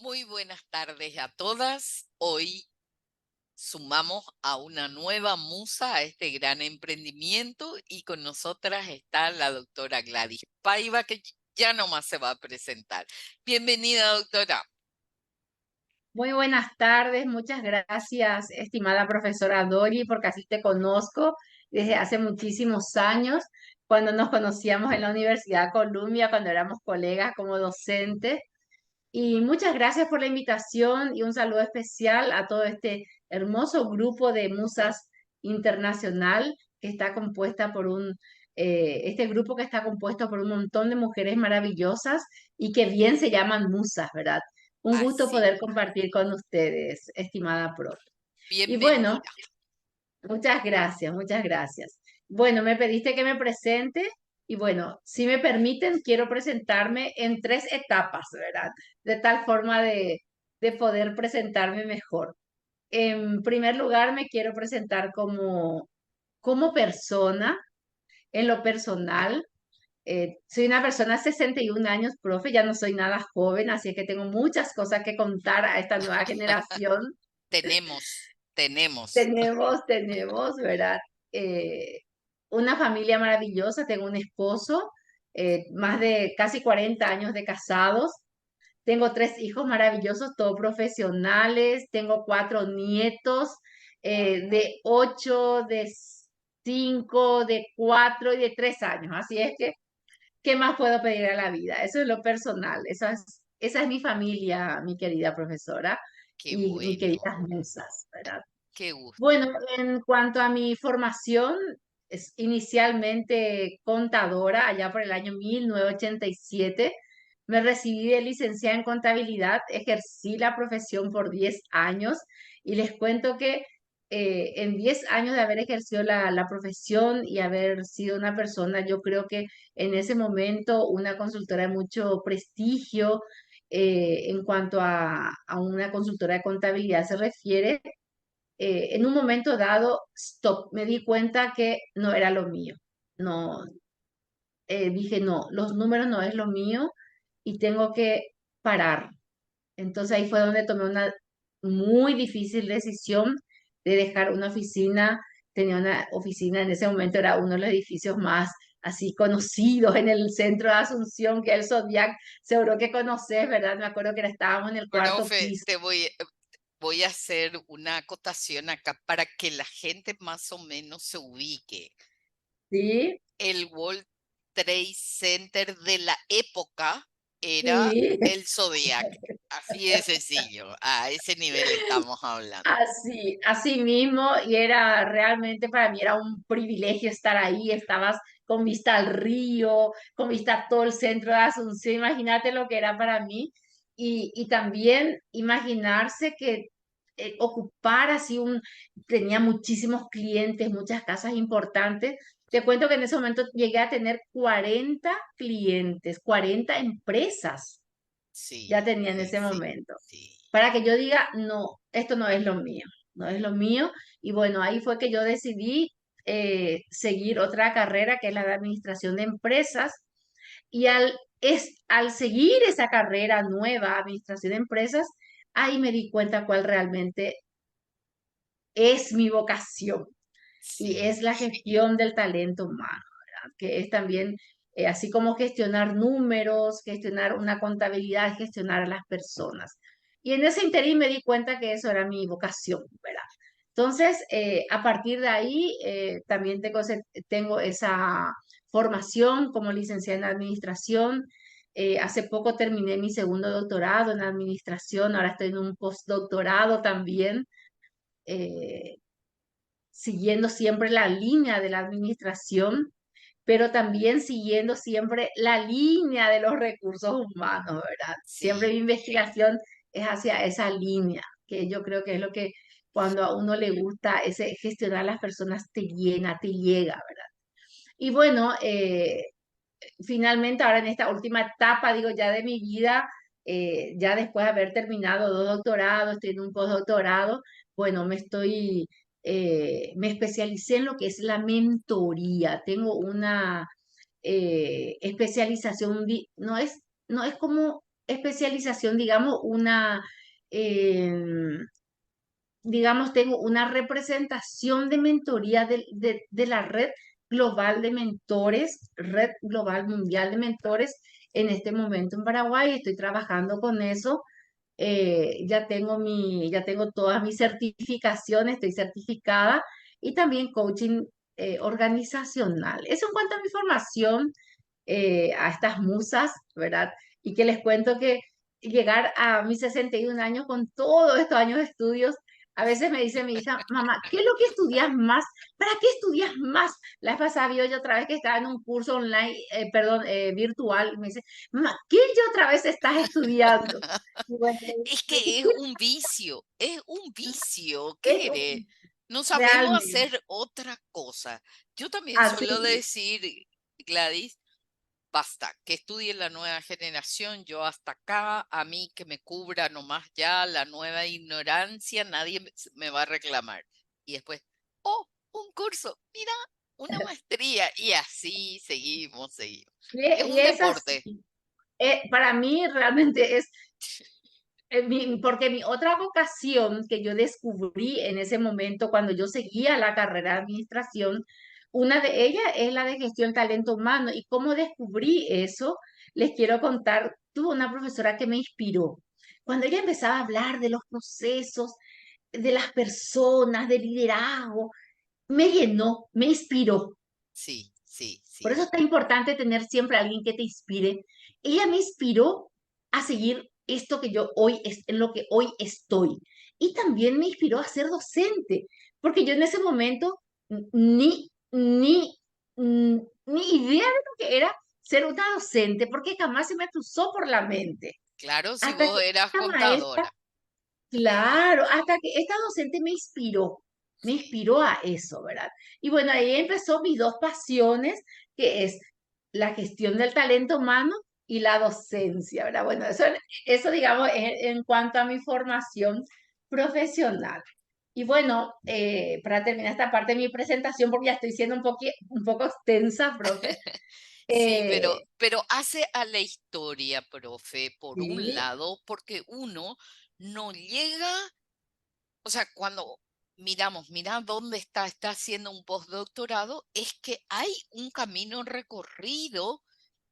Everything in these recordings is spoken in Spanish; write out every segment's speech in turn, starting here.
Muy buenas tardes a todas. Hoy sumamos a una nueva musa a este gran emprendimiento y con nosotras está la doctora Gladys Paiva, que ya nomás se va a presentar. Bienvenida, doctora. Muy buenas tardes, muchas gracias, estimada profesora Dori, porque así te conozco desde hace muchísimos años, cuando nos conocíamos en la Universidad Columbia, cuando éramos colegas como docentes. Y muchas gracias por la invitación y un saludo especial a todo este hermoso grupo de musas internacional que está compuesta por este grupo que está compuesto por un montón de mujeres maravillosas y que bien se llaman musas, ¿verdad? Un gusto Así, poder compartir con ustedes, estimada profe. Y bueno, bienvenida. muchas gracias, muchas gracias. Bueno, me pediste que me presente y bueno, si me permiten, quiero presentarme en tres etapas, ¿verdad? De tal forma de poder presentarme mejor. En primer lugar, me quiero presentar como persona, en lo personal. Soy una persona de 61 años, profe, ya no soy nada joven, así que tengo muchas cosas que contar a esta nueva generación. Tenemos. Tenemos, ¿verdad? Eh, una familia maravillosa, tengo un esposo, más de casi 40 años de casados, tengo tres hijos maravillosos, todos profesionales, tengo cuatro nietos, de 8, de 5, de 4 y de 3 años, así es que, ¿qué más puedo pedir a la vida? Eso es lo personal, esa es mi familia, mi querida profesora Qué y mis bueno, queridas musas, ¿verdad? qué gusto. Bueno, en cuanto a mi formación, es inicialmente contadora, allá por el año 1987. Me recibí de licenciada en contabilidad, ejercí la profesión por 10 años y les cuento que en 10 años de haber ejercido la profesión y haber sido una persona, yo creo que en ese momento una consultora de mucho prestigio en cuanto a una consultora de contabilidad se refiere, en un momento dado, stop, me di cuenta que no era lo mío. No, dije, no, los números no es lo mío y tengo que parar. Entonces ahí fue donde tomé una muy difícil decisión de dejar una oficina. Tenía una oficina, en ese momento era uno de los edificios más así conocidos en el centro de Asunción, que es el Zodiac, seguro que conoces, ¿verdad? Me acuerdo que estábamos en el cuarto Profe, piso, voy a hacer una acotación acá para que la gente más o menos se ubique. ¿sí? El World Trade Center de la época era Sí. el Zodiac. Así de sencillo, a ese nivel estamos hablando. Así mismo, y era realmente para mí era un privilegio estar ahí, estabas con vista al río, con vista a todo el centro de Asunción, imagínate lo que era para mí, y también imaginarse que ocupar así tenía muchísimos clientes, muchas casas importantes. Te cuento que en ese momento llegué a tener 40 clientes, 40 empresas ya Sí, tenía en sí, ese sí, momento, sí. para que yo diga, no, esto no es lo mío, no es lo mío. Y bueno, ahí fue que yo decidí seguir otra carrera que es la de administración de empresas. Y al seguir esa carrera nueva, administración de empresas, ahí me di cuenta cuál realmente es mi vocación y Sí, es la gestión del talento humano, ¿verdad? Que es también, así como gestionar números, gestionar una contabilidad, gestionar a las personas. Y en ese interín me di cuenta que eso era mi vocación, ¿verdad? Entonces, a partir de ahí, también tengo esa formación como licenciada en administración. Hace poco terminé mi segundo doctorado en administración, ahora estoy en un postdoctorado también. eh, Siguiendo siempre la línea de la administración, pero también siguiendo siempre la línea de los recursos humanos, ¿verdad? Siempre mi sí. investigación es hacia esa línea, que yo creo que es lo que cuando a uno le gusta ese gestionar a las personas te llena, te llega, ¿verdad? Y bueno, finalmente ahora en esta última etapa, digo, ya de mi vida, ya después de haber terminado dos doctorados, estoy en un postdoctorado, bueno, me especialicé en lo que es la mentoría. Tengo una especialización, no es como especialización, digamos, digamos, tengo una representación de mentoría de la red global de mentores, red global mundial de mentores en este momento en Paraguay. Estoy trabajando con eso. Ya tengo todas mis certificaciones, estoy certificada y también coaching organizacional. Eso en cuanto a mi formación, a estas musas, ¿verdad? Y que les cuento que llegar a mis 61 años con todos estos años de estudios, a veces me dice mi hija, mamá, ¿qué es lo que estudias más? ¿Para qué estudias más? La vez pasada vi yo otra vez que estaba en un curso online, perdón, virtual, y me dice, mamá, ¿qué yo otra vez estás estudiando? Y bueno, Es que es un vicio. ¿Qué es querés? No sabemos realmente hacer otra cosa. Yo también suelo así. decir, Gladys, basta, que estudie la nueva generación, yo hasta acá, a mí que me cubra nomás ya la nueva ignorancia, nadie me va a reclamar. Y después, oh, un curso, mira, una maestría, y así seguimos. Es Y un es así. deporte. Para mí realmente es porque mi otra vocación que yo descubrí en ese momento cuando yo seguía la carrera de administración, una de ellas es la de gestión talento humano. Y cómo descubrí eso, les quiero contar, tuve una profesora que me inspiró. Cuando ella empezaba a hablar de los procesos, de las personas, de liderazgo, me llenó, me inspiró. Sí, sí, Por sí. eso es tan importante tener siempre a alguien que te inspire. Ella me inspiró a seguir esto que yo hoy es en lo que hoy estoy. Y también me inspiró a ser docente, porque yo en ese momento ni idea de lo que era ser una docente, porque jamás se me cruzó por la mente. Claro, si Hasta vos que eras esta maestra, contadora. claro, hasta que esta docente me Sí. inspiró a eso, ¿verdad? Y bueno, ahí empezó mis dos pasiones, que es la gestión del talento humano y la docencia, ¿verdad? Bueno, eso digamos, en cuanto a mi formación profesional. Y bueno, para terminar esta parte de mi presentación, porque ya estoy siendo un poco extensa, profe. Sí, eh, pero hace a la historia, profe, por un sí, lado, porque uno no llega, o sea, cuando mira dónde está haciendo un postdoctorado, es que hay un camino recorrido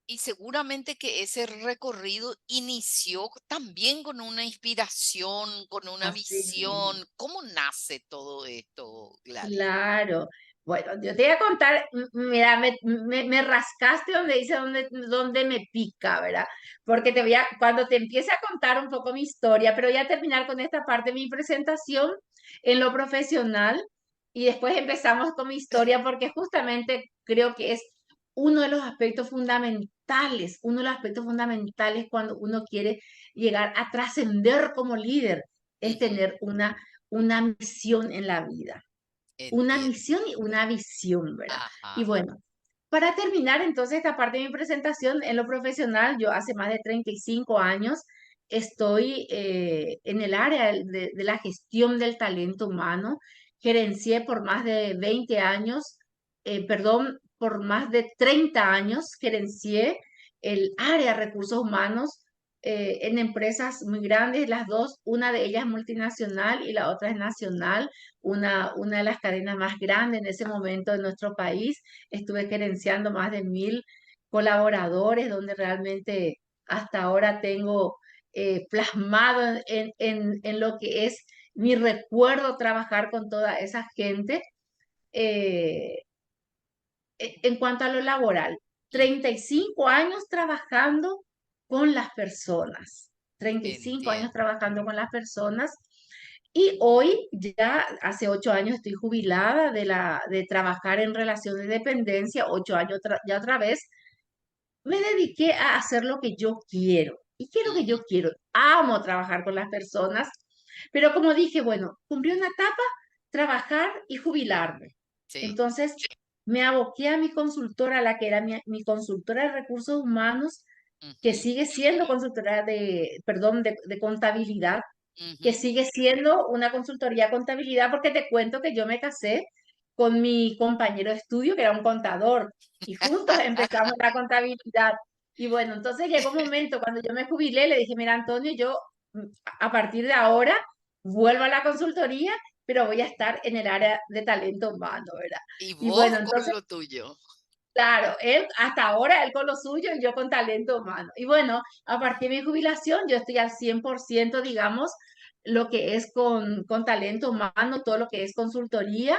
y seguramente que ese recorrido inició también con una inspiración, con una así mismo. visión. ¿Cómo nace todo esto, Gladys? Claro. Bueno, yo te voy a contar, mira, me rascaste donde dice donde me pica, ¿verdad? Porque cuando te empiece a contar un poco mi historia, pero voy a terminar con esta parte de mi presentación en lo profesional y después empezamos con mi historia porque justamente creo que es uno de los aspectos fundamentales cuando uno quiere llegar a trascender como líder, es Ujú, tener una misión en la vida, una entiendo. misión y una visión, ¿verdad? Y Ajá. bueno, para terminar entonces esta parte de mi presentación en lo profesional, yo hace más de 35 años estoy en el área de la gestión del talento humano, gerencié por más de 20 años, perdón, por más de 30 años gerencié el área de recursos humanos en empresas muy grandes, las dos, una de ellas multinacional y la otra es nacional, una de las cadenas más grandes en ese momento de nuestro país. Estuve gerenciando más de 1.000 colaboradores, donde realmente hasta ahora tengo plasmado en lo que es mi recuerdo trabajar con toda esa gente. Eh, en cuanto a lo laboral, Ujú, 35 años trabajando con las personas, 35 años entiendo. trabajando con las personas y hoy ya hace 8 años estoy jubilada de trabajar en relación de dependencia, 8 años ya otra vez, me dediqué a hacer lo que yo quiero. ¿Y qué es lo que Ujú, yo quiero? Amo trabajar con las personas, pero como dije, bueno, cumplí una etapa, trabajar y jubilarme. sí. Entonces, me aboqué a mi consultora, la que era mi consultora de recursos humanos, que Ujú, sigue siendo consultora perdón, de contabilidad, que ujú. sigue siendo una consultoría de contabilidad, porque te cuento que yo me casé con mi compañero de estudio, que era un contador, y juntos empezamos la contabilidad. Y bueno, entonces llegó un momento cuando yo me jubilé, le dije, mira, Antonio, yo a partir de ahora vuelvo a la consultoría, pero voy a estar en el área de talento humano, ¿verdad? Y Y bueno, vos con entonces, lo tuyo. claro, él hasta ahora, él con lo suyo y yo con talento humano. Y bueno, a partir de mi jubilación, yo estoy al 100%, digamos, lo que es con talento humano, todo lo que es consultoría.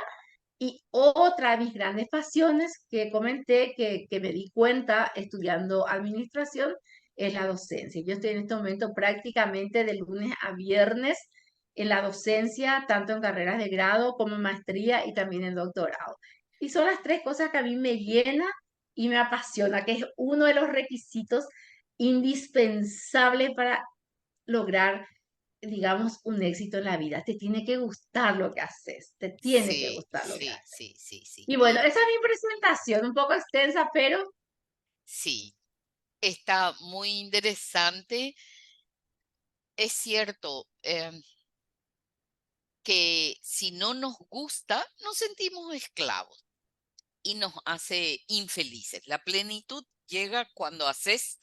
Y otra de mis grandes pasiones que comenté, que me di cuenta estudiando administración, es la docencia. Yo estoy en este momento prácticamente de lunes a viernes en la docencia, tanto en carreras de grado como en maestría y también en doctorado. Y son las tres cosas que a mí me llena y me apasiona, que es uno de los requisitos indispensables para lograr, digamos, un éxito en la vida. Te tiene que gustar lo que haces, te tiene que Sí, gustar lo que sí, haces. sí, sí, sí. Y bueno, esa es mi presentación, un poco extensa, pero Sí, está muy interesante. Es cierto, que si no nos gusta, nos sentimos esclavos y nos hace infelices. La plenitud llega cuando haces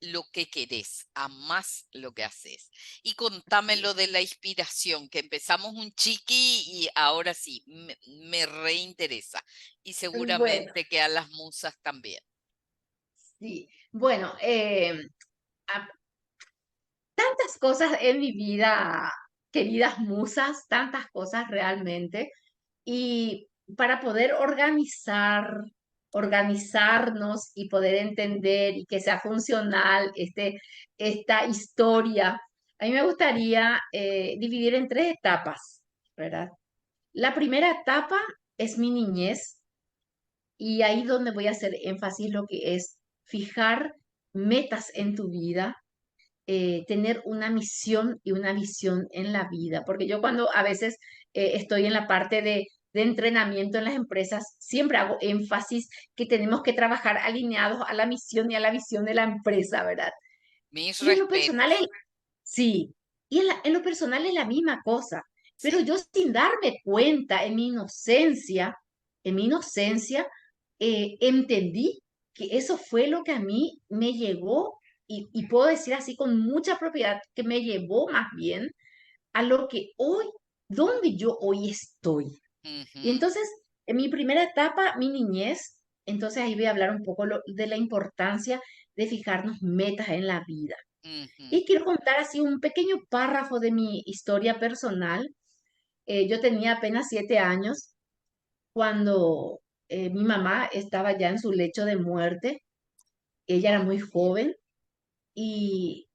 lo que querés, amás lo que haces. Y contame sí, lo de la inspiración, que empezamos un chiqui y ahora sí, me reinteresa. Y bueno, seguramente que a las musas también. sí. Bueno, a- tantas cosas en mi vida, queridas musas, tantas cosas realmente. Y para poder organizarnos y poder entender y que sea funcional esta historia, a mí me gustaría dividir en tres etapas, ¿verdad? La primera etapa es mi niñez y ahí donde voy a hacer énfasis lo que es fijar metas en tu vida, tener una misión y una visión en la vida, porque yo cuando a veces estoy en la parte de entrenamiento en las empresas, siempre hago énfasis que tenemos que trabajar alineados a la misión y a la visión de la empresa, ¿verdad? Mis Y en lo personal, respetos. sí, y en lo personal es la misma cosa, pero Sí. yo sin darme cuenta en mi inocencia, entendí que eso fue lo que a mí me llegó y puedo decir así con mucha propiedad que me llevó más bien a lo que hoy, donde yo hoy estoy. Y Ujú, entonces, en mi primera etapa, mi niñez, entonces ahí voy a hablar un poco de la importancia de fijarnos metas en la vida. ujú. Y quiero contar así un pequeño párrafo de mi historia personal. Yo tenía apenas 7 años cuando mi mamá estaba ya en su lecho de muerte. Ella era Oh, muy joven y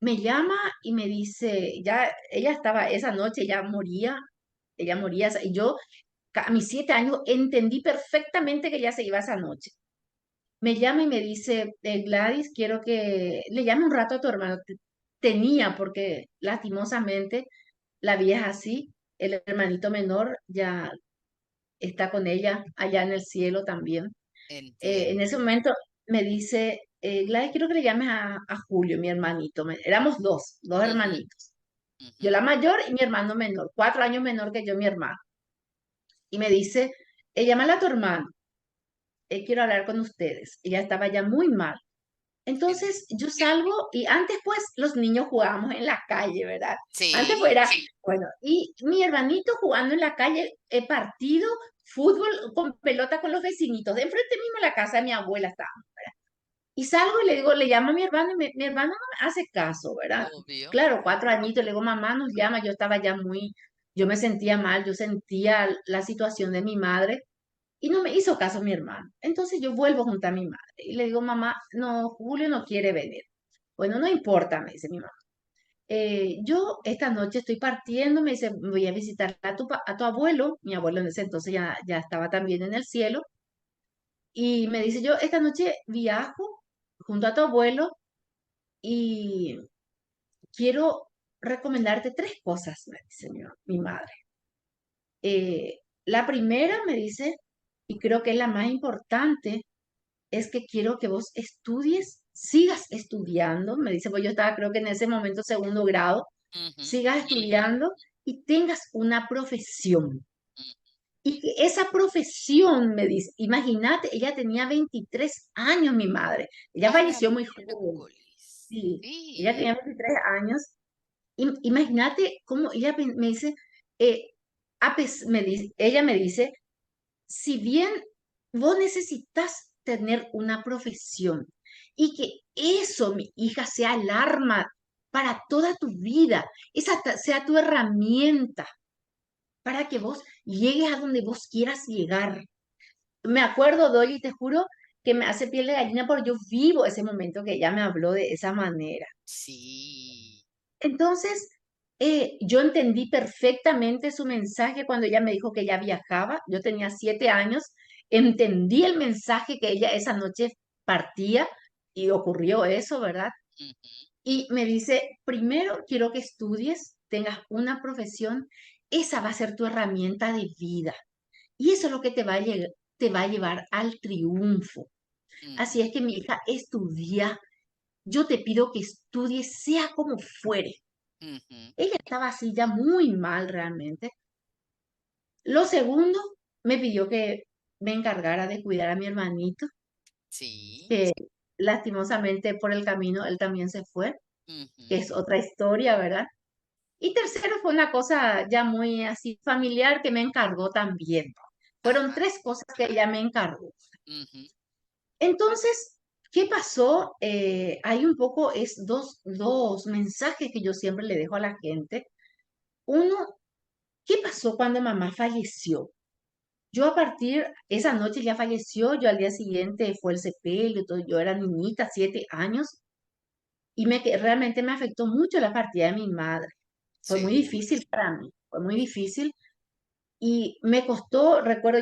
me llama y me dice, ya, ella estaba esa noche, ella moría, y yo a mis 7 años entendí perfectamente que ya se iba esa noche. Me llama y me dice, Gladys, quiero que le llame un rato a tu hermano. Tenía, porque lastimosamente la vida es así. El hermanito menor ya está con ella allá en el cielo también. En entiendo. ese momento me dice, Gladys, quiero que le llames a Julio, mi hermanito. Éramos dos Ujú, hermanitos. ujú. Yo la mayor y mi hermano menor, 4 años menor que yo, mi hermano. Y me dice, llámala a tu hermano, quiero hablar con ustedes. Ella estaba ya muy mal. En- Entonces yo salgo y antes pues los niños jugábamos en la calle, ¿verdad? Antes Sí, pues era, bueno, y mi hermanito jugando en la calle, partido, fútbol con pelota con los vecinitos, de enfrente mismo de la casa de mi abuela estaba. Y salgo y le digo, le llamo a mi hermano y mi hermano no me hace caso, ¿verdad? obvio. Claro, 4 añitos, le digo, mamá nos llama, yo estaba ya yo me sentía mal, yo sentía la situación de mi madre y no me hizo caso mi hermano. Entonces yo vuelvo junto a mi madre y le digo, mamá, no, Julio no quiere venir. Bueno, no importa, me dice mi mamá. Yo esta noche estoy partiendo, me dice, voy a visitar a tu abuelo. Mi abuelo en ese entonces ya estaba también en el cielo. Y me dice, yo esta noche viajo junto a tu abuelo y quiero recomendarte tres cosas, me dice mi madre. La primera me dice, y creo que es la más importante, es que quiero que vos estudies, sigas estudiando, me dice, pues yo estaba creo que en ese momento segundo grado, Ujú, sigas estudiando y tengas una profesión. Y que esa profesión, me dice, imagínate, ella tenía 23 años, mi madre. Ella A la falleció muy joven. miércoles. Sí, ella Sí. tenía 23 años. Imagínate cómo ella me dice, eh, ella me dice, si bien vos necesitas tener una profesión y que eso, mi hija, sea el arma para toda tu vida, sea tu herramienta para que vos llegues a donde vos quieras llegar. Me acuerdo, Dolly, te juro que me hace piel de gallina porque yo vivo ese momento que ella me habló de esa manera. Sí. Entonces, yo entendí perfectamente su mensaje cuando ella me dijo que ella viajaba. Yo tenía 7 años, entendí el mensaje que ella esa noche partía y ocurrió eso, ¿verdad? Ujú, Y me dice, primero quiero que estudies, tengas una profesión, esa va a ser tu herramienta de vida y eso es lo que te va a llevar al triunfo. Así ujú, es que mi hija, estudia. Yo te pido que estudies sea como fuere. ujú. Ella estaba así ya muy mal realmente. Lo segundo, me pidió que me encargara de cuidar a mi hermanito, Sí. que lastimosamente por el camino él también se fue, que Ujú. es otra historia, ¿verdad? Y tercero fue una cosa ya muy así familiar que me encargó también. Fueron Ajá. 3 cosas que ella me encargó. Ujú. Entonces, ¿qué pasó? Hay un poco, es dos mensajes que yo siempre le dejo a la gente. Uno, ¿qué pasó cuando mamá falleció? Yo esa noche ya falleció, yo al día siguiente fue el sepelio, todo, yo era niñita, 7 años, y realmente me afectó mucho la partida de mi madre. Fue muy Sí. difícil para mí, fue muy difícil. Y me costó, recuerdo,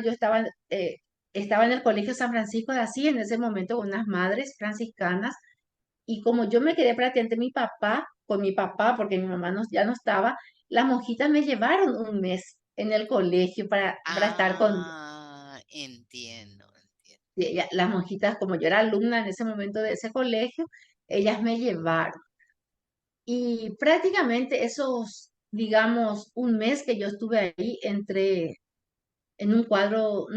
estaba en el Colegio San Francisco de Asís en ese momento con unas madres franciscanas, y como yo me quedé prácticamente con mi papá, porque mi mamá ya no estaba, las monjitas me llevaron un mes en el colegio para estar con Entiendo, entiendo. las monjitas, como yo era alumna en ese momento de ese colegio, ellas me llevaron. Y prácticamente esos, digamos, un mes que yo estuve ahí, entré en un cuadro,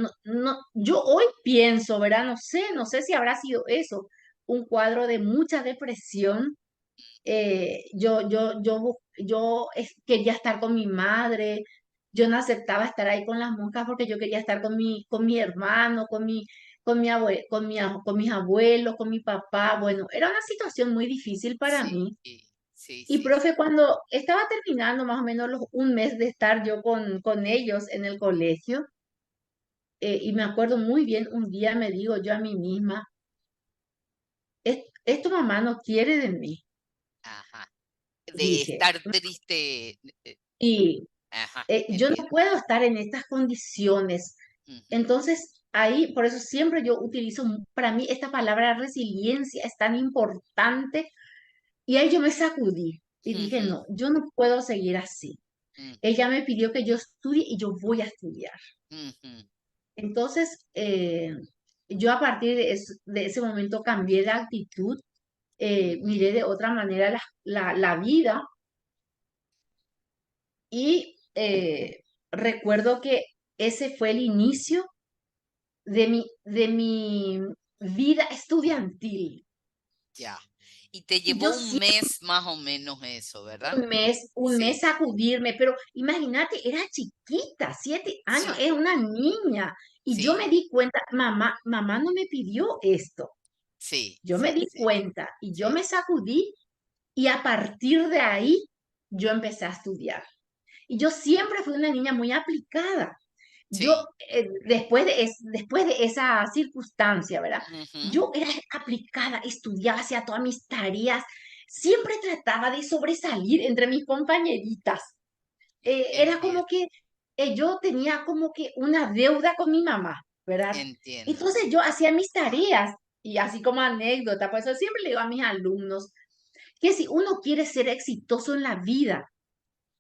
yo hoy pienso, ¿verdad? No sé si habrá sido eso, un cuadro de mucha depresión. Quería estar con mi madre, yo no aceptaba estar ahí con las monjas porque yo quería estar con mi hermano, con mis abuelos, con mi papá. Bueno, era una situación muy difícil para Sí, mí. sí, Y sí, profe, sí. cuando estaba terminando más o menos un mes de estar yo con ellos en el colegio, y me acuerdo muy bien, un día me digo yo a mí misma, Esto mamá no quiere de mí", Ajá. De dije. estar triste. Y Ajá, yo no entiendo. puedo estar en estas condiciones. Ujú, Entonces, ahí, por eso siempre yo utilizo, para mí esta palabra resiliencia es tan importante. Y ahí yo me sacudí y dije, ujú, no, yo no puedo seguir así. ujú, Ella me pidió que yo estudie y yo voy a estudiar. ujú, Entonces, yo a partir de ese momento cambié de actitud, miré ujú. de otra manera la vida y recuerdo que ese fue el inicio de mi vida estudiantil. Ya. Y te Y llevó yo un mes más o menos eso, ¿verdad? un mes Sí, sacudirme, pero imagínate, era chiquita, 7 años, sí, era una niña. Y yo me sí, di cuenta, mamá no me pidió esto. sí, Yo me sí, di sí, cuenta y yo sí, me sacudí y a partir de ahí yo empecé a estudiar. Y yo siempre fui una niña muy aplicada. Yo, sí. después de esa circunstancia, ¿verdad? Ujú, Yo era aplicada, estudiaba, hacía todas mis tareas, siempre trataba de sobresalir entre mis compañeritas. Era como entiendo, que yo tenía como que una deuda con mi mamá, ¿verdad? entiendo. Entonces yo hacía mis tareas y así como anécdota, por eso siempre le digo a mis alumnos que si uno quiere ser exitoso en la vida,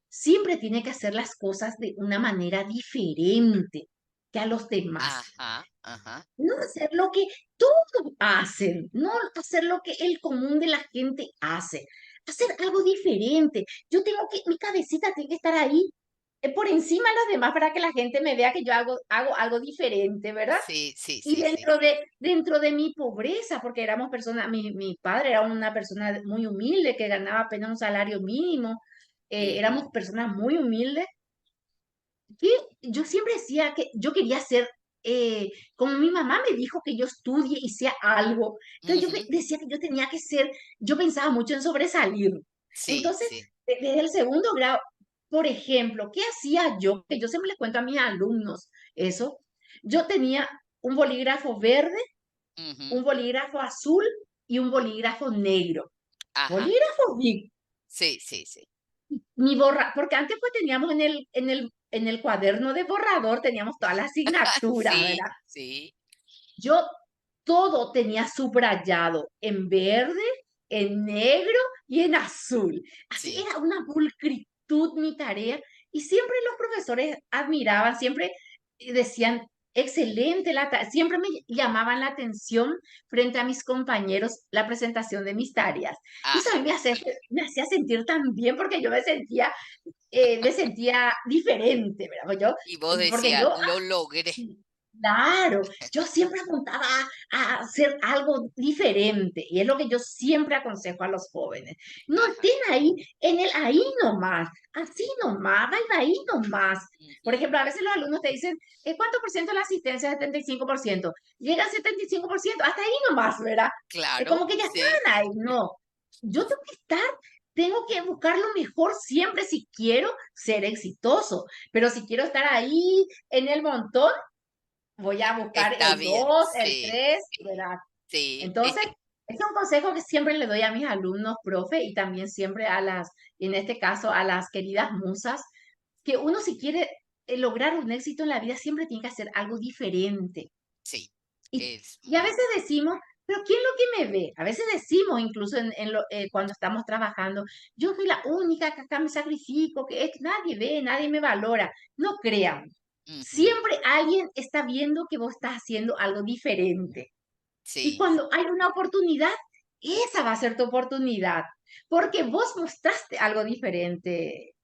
siempre tiene que hacer las cosas de una manera diferente que a los demás. Ajá, ajá. No hacer lo que todos hacen, no hacer lo que el común de la gente hace, hacer algo diferente. Mi cabecita tiene que estar ahí por encima de los demás para que la gente me vea que yo hago algo diferente, ¿verdad? Sí, sí, Y sí, sí. dentro de mi pobreza, porque éramos personas, mi padre era una persona muy humilde que ganaba apenas un salario mínimo, Ujú, éramos personas muy humildes, que yo siempre decía que yo quería ser, como mi mamá me dijo que yo estudie y sea algo, entonces ujú. decía que yo tenía que ser, yo pensaba mucho en sobresalir. Sí, Entonces, sí. desde el segundo grado, por ejemplo, ¿qué hacía yo? Que yo siempre les cuento a mis alumnos eso. Yo tenía un bolígrafo verde, Ujú. un bolígrafo azul y un bolígrafo negro. Ajá. Bolígrafo big. Sí, sí, sí. Porque antes pues teníamos en el cuaderno de borrador, teníamos todas las asignaturas, Sí, ¿verdad? sí, Yo todo tenía subrayado en verde, en negro y en azul. Así sí. era una pulcritud mi tarea y siempre los profesores admiraban, siempre decían, excelente, siempre me llamaban la atención frente a mis compañeros la presentación de mis tareas. Y eso a Ajá. mí me hacía sentir tan bien porque yo me sentía diferente, ¿verdad? Y vos Porque decías, yo lo logré. sí, claro, yo siempre apuntaba a hacer algo diferente y es lo que yo siempre aconsejo a los jóvenes. No Ajá. estén ahí nomás, así nomás, va ahí nomás. Por Ujú. ejemplo, a veces los alumnos te dicen, ¿cuánto por ciento de la asistencia? 75%. Llega al 75%, hasta ahí nomás, ¿verdad? Es Claro, como que ya sí, están ahí. No, yo tengo que buscar lo mejor siempre si quiero ser exitoso, pero si quiero estar ahí en el montón, voy a buscar está el bien, 2, el sí, 3, ¿verdad? sí, Entonces, es un consejo que siempre le doy a mis alumnos, profe, y también siempre en este caso, a las queridas musas, que uno si quiere lograr un éxito en la vida, siempre tiene que hacer algo diferente. sí, Y, es y a muy, veces decimos, pero ¿quién es lo que me ve? A veces decimos, incluso cuando estamos trabajando, yo soy la única que acá me sacrifico, que nadie ve, nadie me valora. No crean, ujú, siempre alguien está viendo que vos estás haciendo algo diferente. Y sí, cuando hay una oportunidad, esa va a ser tu oportunidad, porque vos mostraste algo diferente,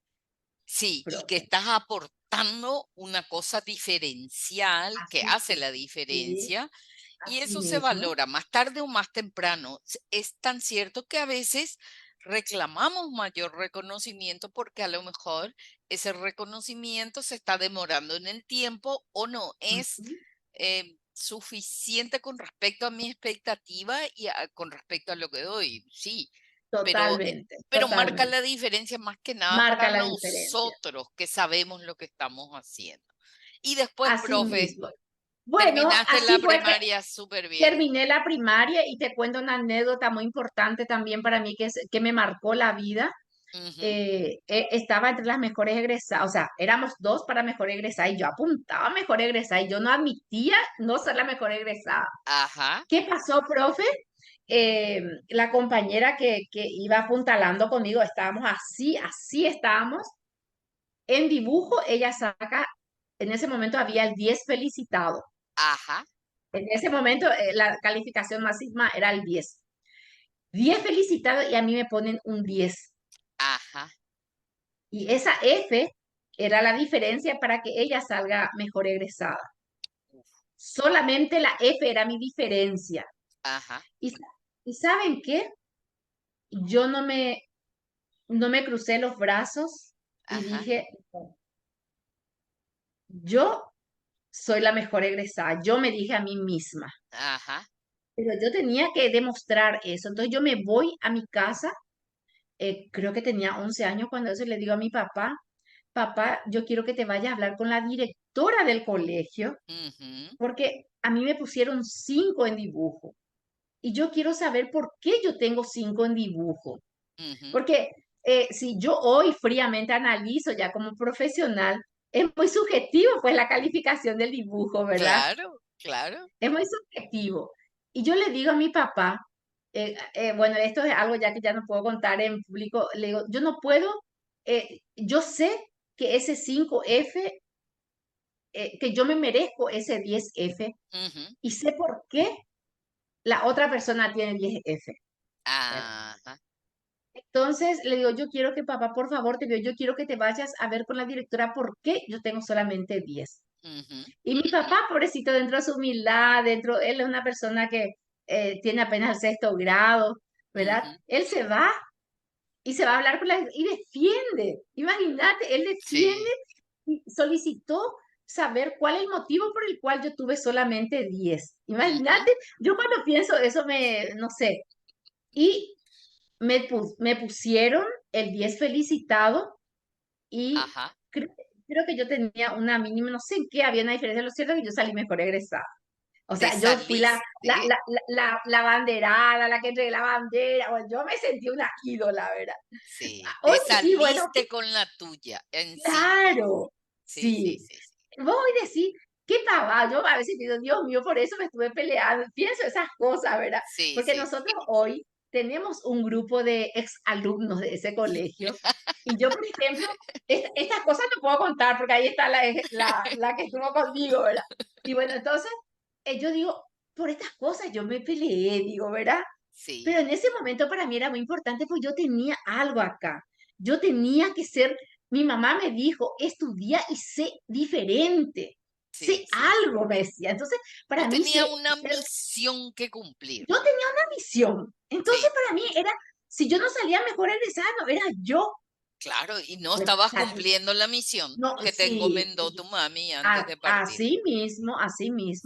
sí, y que profe. estás aportando una cosa diferencial que Así, hace la sí, diferencia y así eso se mismo. valora más tarde o más temprano. Es tan cierto que a veces reclamamos mayor reconocimiento porque a lo mejor ese reconocimiento se está demorando en el tiempo o no es Ujú. suficiente con respecto a mi expectativa y con respecto a lo que doy. Sí, pero, Totalmente, pero marca totalmente. la diferencia más que nada para Marca la diferencia. nosotros que sabemos lo que estamos haciendo. Y después, Así profe, mismo. Bueno, terminaste la así fue que primaria súper bien. terminé la primaria y te cuento una anécdota muy importante también para mí que me marcó la vida. Ujú. Estaba entre las mejores egresadas, o sea, éramos dos para mejor egresada y yo apuntaba a mejor egresada y yo no admitía no ser la mejor egresada. Ajá, ¿Qué pasó, profe? La compañera que iba apuntalando conmigo, estábamos así estábamos. En dibujo, ella saca, en ese momento había el 10 felicitado. ajá, En ese momento, la calificación máxima era el 10. 10 felicitado y a mí me ponen un 10. ajá. Y esa F era la diferencia para que ella salga mejor egresada. Uf, Solamente la F era mi diferencia. ajá, ¿Y, y saben qué? Yo no me crucé los brazos y ajá, dije, "No, yo soy la mejor egresada". Yo me dije a mí misma, ajá, pero yo tenía que demostrar eso. Entonces yo me voy a mi casa, creo que tenía 11 años cuando eso le digo a mi papá, papá, yo quiero que te vayas a hablar con la directora del colegio ujú, porque a mí me pusieron 5 en dibujo y yo quiero saber por qué yo tengo 5 en dibujo. ujú. Porque si yo hoy fríamente analizo ya como profesional, es muy subjetivo pues la calificación del dibujo, ¿verdad? Claro, claro. Es muy subjetivo. Y yo le digo a mi papá, bueno, esto es algo ya que ya no puedo contar en público, le digo, yo no puedo, yo sé que ese 5F, que yo me merezco ese 10F Ujú, y sé por qué la otra persona tiene 10F, ¿verdad? ajá, Entonces le digo, yo quiero que papá, por favor, yo quiero que te vayas a ver con la directora porque yo tengo solamente 10. Ujú, Y mi papá, pobrecito, dentro de su humildad, él es una persona que tiene apenas el sexto grado, ¿verdad? ujú. Él se va y se va a hablar con la y defiende. Imagínate, él defiende Sí. y solicitó saber cuál es el motivo por el cual yo tuve solamente 10. Ujú. Imagínate, yo cuando pienso eso no sé, y me pusieron el 10 felicitado y Ajá. creo que yo tenía una mínima, no sé en qué había una diferencia, lo cierto es que yo salí mejor egresada. O Te sea, yo fui saliste, la banderada, la que entregué la bandera, bueno, yo me sentí una ídola, ¿verdad? sí, Hoy te decís, bueno, saliste con la tuya en 5. claro, Sí, sí, sí. sí, sí. Vos hoy decís, qué pavada, yo a veces digo, Dios mío, por eso me estuve peleando, pienso esas cosas, ¿verdad? Sí, Porque sí, nosotros sí. hoy tenemos un grupo de exalumnos de ese colegio, y yo, por ejemplo, estas cosas no puedo contar porque ahí está la que estuvo conmigo, ¿verdad? Y bueno, entonces, yo digo, por estas cosas yo me peleé, digo, ¿verdad? Pero Sí, en ese momento para mí era muy importante, pues yo tenía algo acá. Yo tenía que ser, mi mamá me dijo, estudia y sé diferente, sí, sé sí, sí. algo, me decía. Entonces, para Vos mí tenías una ser, misión que cumplir. yo tenía una misión. Entonces, Sí, para mí era, si yo no salía mejor egresada, no era yo. claro, y no Pues, estabas salí. cumpliendo la misión No, que te sí, encomendó tu mami antes de partir. así mismo,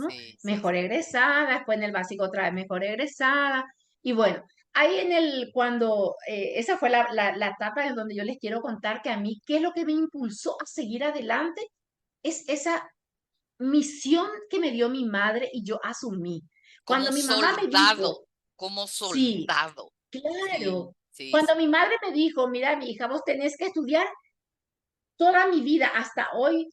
Sí, sí, mejor sí. egresada, después en el básico otra vez mejor egresada. Y bueno, ahí cuando, esa fue la etapa en donde yo les quiero contar que a mí, ¿qué es lo que me impulsó a seguir adelante? Es esa misión que me dio mi madre y yo asumí. Como Cuando mi mamá me dijo, soldado, como sí, soldado. Sí, claro, sí, cuando sí, mi madre me dijo, mira, mi hija, vos tenés que estudiar toda mi vida hasta hoy,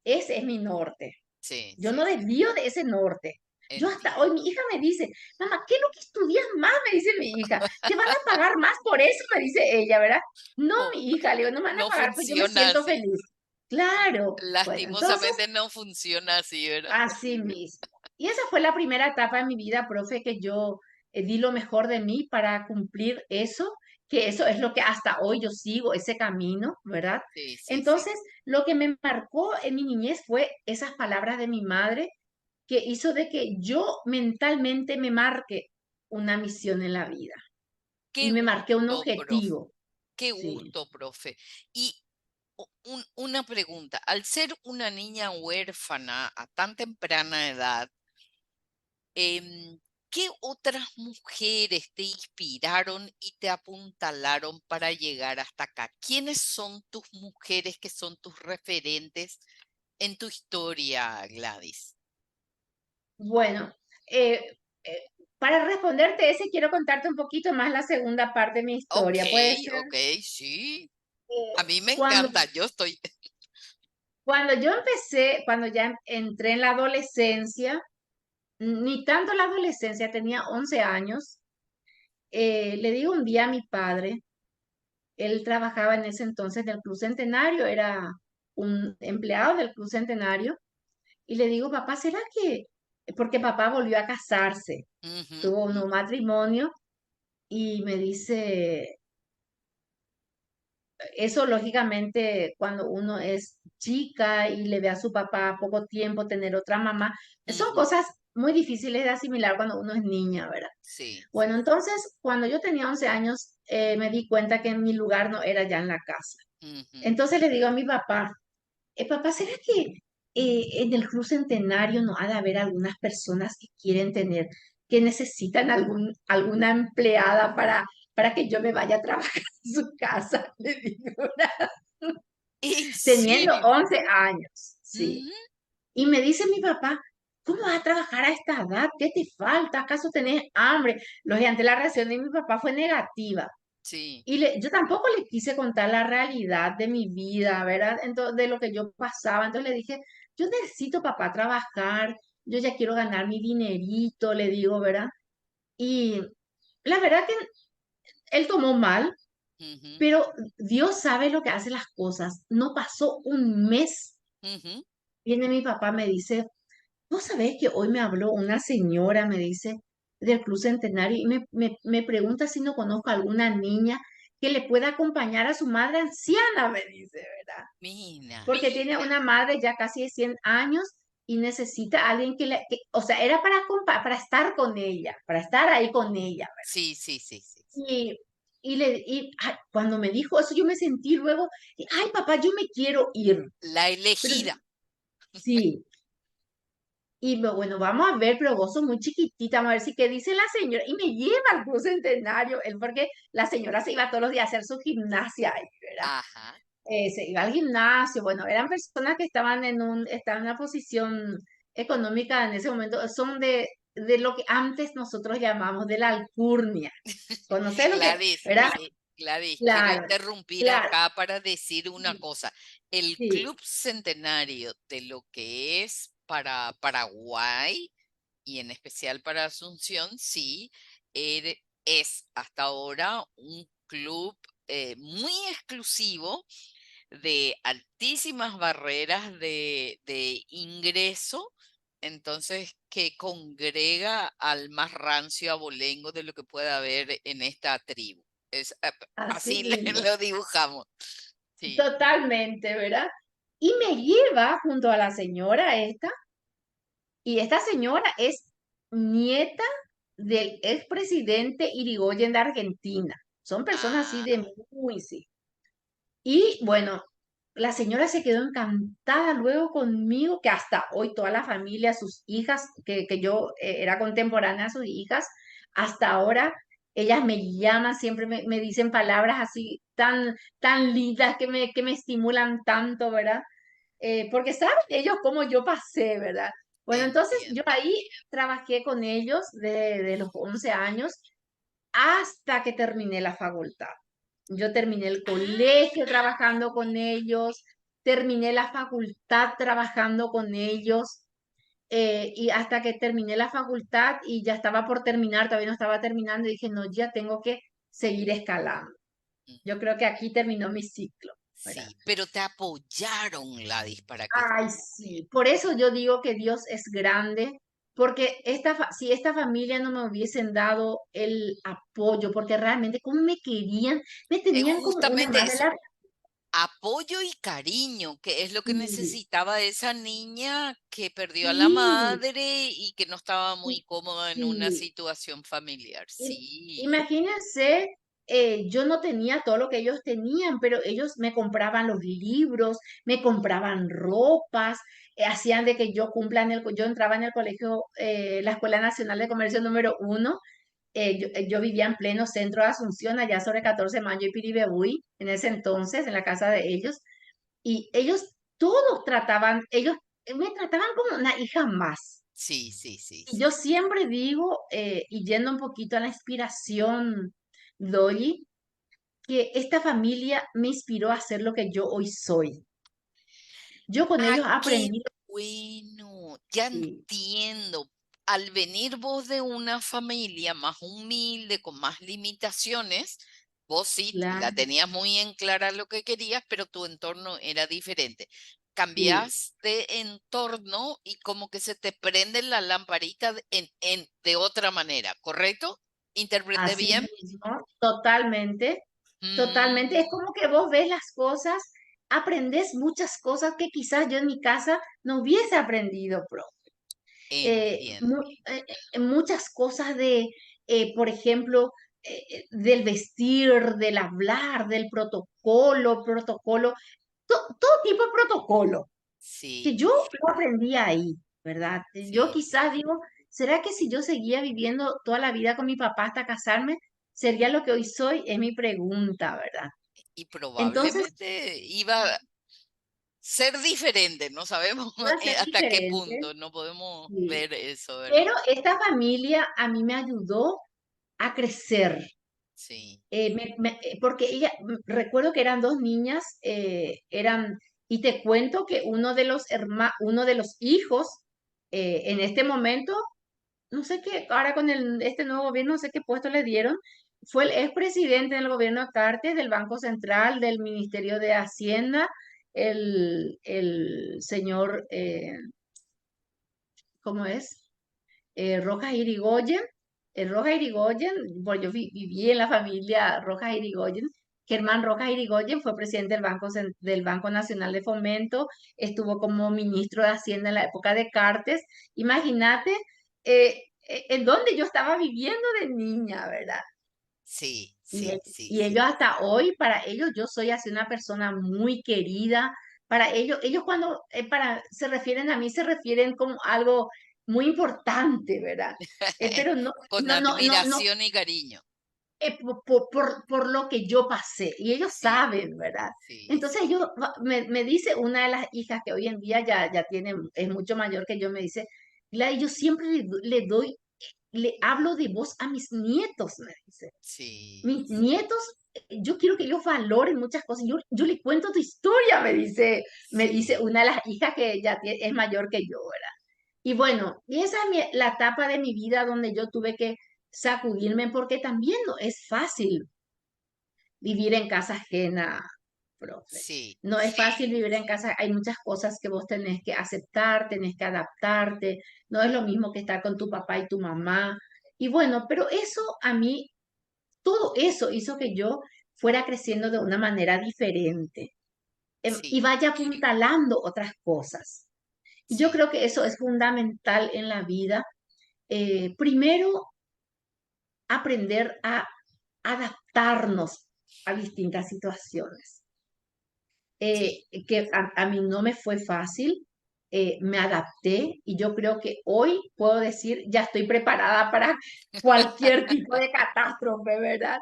ese es mi norte. sí, Yo sí, no sí. desvío de ese norte. Yo hasta hoy, Entiendo. mi hija me dice, mamá, ¿qué es lo que estudias más? Me dice mi hija, te van a pagar más por eso, me dice ella, ¿verdad? No, No, mi hija, le digo, no me van a no pagar, pues yo me funciona siento así. feliz. Claro, bueno, entonces, Lastimosamente no funciona así, ¿verdad? así mismo. Y esa fue la primera etapa de mi vida, profe, que yo di lo mejor de mí para cumplir eso, que eso es lo que hasta hoy yo sigo, ese camino, ¿verdad? Sí, sí, sí. Entonces, lo que me marcó en mi niñez fue esas palabras de mi madre que hizo de que yo mentalmente me marque una misión en la vida Qué y me marqué un gusto, profe. objetivo. Qué Sí. gusto, profe. Y una pregunta, al ser una niña huérfana a tan temprana edad, ¿qué otras mujeres te inspiraron y te apuntalaron para llegar hasta acá? ¿Quiénes son tus mujeres que son tus referentes en tu historia, Gladys? Bueno, eh, eh, para responderte ese, quiero contarte un poquito más la segunda parte de mi Ok, historia. Puede ser, ok, sí. A eh, mí me cuando, encanta, yo estoy... cuando yo empecé, cuando ya entré en la adolescencia, ni tanto la adolescencia, tenía 11 años, le digo un día a mi padre, él trabajaba en ese entonces del Club Centenario, era un empleado del Club Centenario, y le digo, papá, ¿será que, porque papá volvió a casarse, Ujú, tuvo un nuevo matrimonio, y me dice, eso lógicamente cuando uno es chica y le ve a su papá poco tiempo tener otra mamá, son ujú, cosas muy difíciles de asimilar cuando uno es niña, ¿verdad? sí, sí, Bueno, entonces, cuando yo tenía 11 años, me di cuenta que mi lugar no era ya en la casa. ujú. Entonces le digo a mi papá, papá, ¿será que en el Club Centenario no ha de haber algunas personas que quieren tener, que necesitan alguna empleada para que yo me vaya a trabajar en su casa? Le digo, ¿verdad? ¿En Teniendo serio? 11 años, sí. Ujú, Y me dice mi papá, ¿cómo vas a trabajar a esta edad? ¿Qué te falta? ¿Acaso tenés hambre? Lógicamente la reacción de mi papá fue negativa. sí. Y yo tampoco le quise contar la realidad de mi vida, ¿verdad? Entonces, de lo que yo pasaba. Entonces le dije, yo necesito, papá, trabajar, yo ya quiero ganar mi dinerito, le digo, ¿verdad? Y la verdad que él tomó mal, Ujú, pero Dios sabe lo que hace las cosas. No pasó un mes. ujú. Viene mi papá, me dice, ¿vos sabés que hoy me habló una señora? Me dice. del Club Centenario y me pregunta si no conozco a alguna niña que le pueda acompañar a su madre anciana, me dice, ¿verdad? Mina. Porque tiene una madre ya casi de 100 años y necesita a alguien o sea, era para estar con ella, para estar ahí con ella. Sí, sí, sí, sí. Y, ay, cuando me dijo eso, yo me sentí luego, ay, papá, yo me quiero ir. La Pero elegida. sí, y bueno, vamos a ver, pero vos sos muy chiquitita, vamos a ver si qué dice la señora. Y me lleva al Club Centenario, él porque la señora se iba todos los días a hacer su gimnasia ahí, ¿verdad? Ajá. Se iba al gimnasio, bueno, eran personas que estaban en una posición económica en ese momento, son de lo que antes nosotros llamamos de la alcurnia. ¿Conocés lo que, Gladys, verdad? Gladys, quiero Claro, interrumpir claro, acá para decir una sí, cosa. El sí, Club Centenario de lo que es para Paraguay y en especial para Asunción, sí, es hasta ahora un club muy exclusivo de altísimas barreras de ingreso, entonces que congrega al más rancio abolengo de lo que pueda haber en esta tribu. así Así mismo. lo dibujamos. Sí. Totalmente, ¿verdad? Y me lleva junto a la señora esta, y esta señora es nieta del expresidente Irigoyen de Argentina. Son personas así de Ah, muy, sí. Y bueno, la señora se quedó encantada luego conmigo, que hasta hoy toda la familia, sus hijas, que yo era contemporánea a sus hijas, hasta ahora ellas me llaman, siempre me dicen palabras así tan lindas que me estimulan tanto, ¿verdad? Porque saben ellos cómo yo pasé, ¿verdad? Bueno, entonces yo entiendo. ahí trabajé con ellos de los 11 años hasta que terminé la facultad. Yo terminé el Ah, colegio trabajando con ellos, terminé la facultad trabajando con ellos, y hasta que terminé la facultad y ya estaba por terminar, todavía no estaba terminando, y dije, no, ya tengo que seguir escalando. Yo creo que aquí terminó mi ciclo, ¿verdad? sí, pero te apoyaron, Gladys, para que Ay, sí, por eso yo digo que Dios es grande, porque si esta familia no me hubiesen dado el apoyo, porque realmente como me querían, me es tenían como una justamente más de eso. la... Apoyo y cariño, que es lo que Sí, necesitaba esa niña que perdió a la sí, madre y que no estaba muy cómoda en una sí. situación familiar. Im- Sí, Imagínense, yo no tenía todo lo que ellos tenían, pero ellos me compraban los libros, me compraban ropas, hacían de que yo cumpla yo entraba en el colegio, la Escuela Nacional de Comercio número 1. Yo vivía en pleno centro de Asunción, allá sobre 14 de Mayo y Piribebuy, en ese entonces, en la casa de ellos, y ellos todos ellos me trataban como una hija más. sí, sí, sí, Y sí. yo siempre digo, y yendo un poquito a la inspiración, Dolly, que esta familia me inspiró a ser lo que yo hoy soy. Yo con Ah, ellos qué aprendí, bueno, ya sí, entiendo. Al venir vos de una familia más humilde, con más limitaciones, vos sí la claro, tenías muy en clara lo que querías, pero tu entorno era diferente. sí, Cambias de entorno y como que se te prende la lamparita de otra manera, ¿correcto? ¿Interpreté así bien? mismo, totalmente, totalmente. Es Mm, como que vos ves las cosas, aprendes muchas cosas que quizás yo en mi casa no hubiese aprendido, entiendo. muchas cosas por ejemplo, del vestir, del hablar, del protocolo, todo tipo de protocolo, que Sí, yo lo aprendí ahí, ¿verdad? Yo sí. quizás digo, ¿será que si yo seguía viviendo toda la vida con mi papá hasta casarme, sería lo que hoy soy? Es mi pregunta, ¿verdad? Y Entonces, probablemente iba ser diferente, no sabemos va a ser hasta qué diferente, punto, no podemos sí. ver eso, ¿verdad? Pero esta familia a mí me ayudó a crecer. Sí. Porque recuerdo que eran dos niñas, y te cuento que uno de los hijos, en este momento, no sé qué, ahora con este nuevo gobierno, no sé qué puesto le dieron, fue el expresidente del gobierno de Cartes, del Banco Central, del Ministerio de Hacienda, el señor, ¿cómo es? Rojas Irigoyen, Rojas Irigoyen, bueno, yo viví en la familia Rojas Irigoyen. Germán Rojas Irigoyen fue presidente del Banco Nacional de Fomento, estuvo como ministro de Hacienda en la época de Cartes. Imagínate en dónde yo estaba viviendo de niña, ¿verdad? Sí, Y, sí, sí, y sí. ellos hasta hoy, para ellos, yo soy así una persona muy querida. Para ellos cuando se refieren a mí, se refieren como algo muy importante, ¿verdad? Pero no, Con no, no, no, no, admiración y cariño. por lo que yo pasé. Y ellos Sí, saben, ¿verdad? sí, Entonces me dice una de las hijas que hoy en día ya tiene, es mucho mayor que yo, me dice, Gladys, yo siempre le doy, le hablo de vos a mis nietos, me dice. sí, Mis nietos, yo quiero que ellos valoren muchas cosas. Yo le cuento tu historia, me dice sí, una de las hijas que es mayor que yo, ¿verdad? Y bueno, y esa es la etapa de mi vida donde yo tuve que sacudirme porque también no es fácil vivir en casa ajena, profe. sí, No es fácil vivir en casa, hay muchas cosas que vos tenés que aceptar, tenés que adaptarte, no es lo mismo que estar con tu papá y tu mamá. Y bueno, pero eso a mí, todo eso hizo que yo fuera creciendo de una manera diferente y sí, vaya apuntalando otras cosas. Y yo sí, creo que eso es fundamental en la vida. Primero, aprender a adaptarnos a distintas situaciones. sí. Que a mí no me fue fácil, me adapté y yo creo que hoy puedo decir, ya estoy preparada para cualquier tipo de catástrofe, ¿verdad?